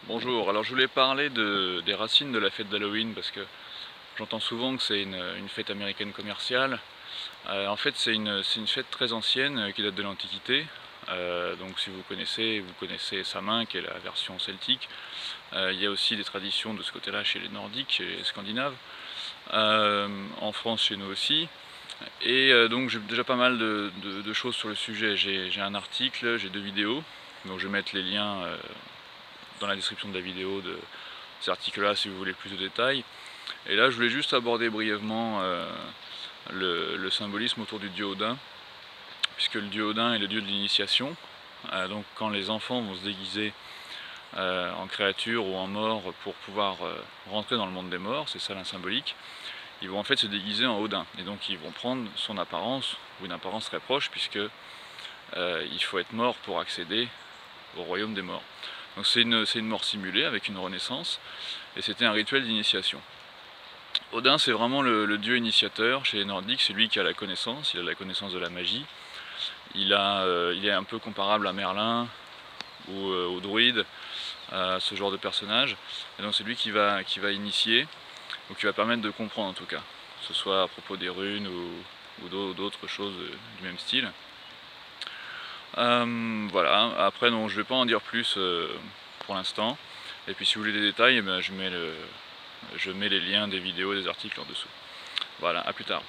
Bonjour, alors je voulais parler des racines de la fête d'Halloween parce que j'entends souvent que c'est une fête américaine commerciale. En fait c'est une fête très ancienne qui date de l'Antiquité. Donc si vous connaissez Samhain qui est la version celtique. Il y a aussi des traditions de ce côté-là chez les Nordiques, chez les Scandinaves. En France chez nous aussi. Et donc j'ai déjà pas mal de choses sur le sujet. J'ai un article, j'ai 2 vidéos, donc je vais mettre les liens dans la description de la vidéo de ces articles-là si vous voulez plus de détails. Et là je voulais juste aborder brièvement le symbolisme autour du dieu Odin, puisque le dieu Odin est le dieu de l'initiation. Donc quand les enfants vont se déguiser en créature ou en mort pour pouvoir rentrer dans le monde des morts, c'est ça la symbolique, ils vont en fait se déguiser en Odin. Et donc ils vont prendre son apparence, ou une apparence très proche, puisque il faut être mort pour accéder au royaume des morts. Donc c'est une mort simulée avec une renaissance, et c'était un rituel d'initiation. Odin c'est vraiment le dieu initiateur chez les Nordiques, c'est lui qui a la connaissance, il a la connaissance de la magie. Il est un peu comparable à Merlin ou au druide, à ce genre de personnage. Et donc c'est lui qui va initier, ou qui va permettre de comprendre en tout cas, que ce soit à propos des runes ou d'autres choses du même style. Voilà, après non, je vais pas en dire plus pour l'instant. Et puis si vous voulez des détails, eh ben, je mets les liens des vidéos et des articles en dessous. Voilà, à plus tard.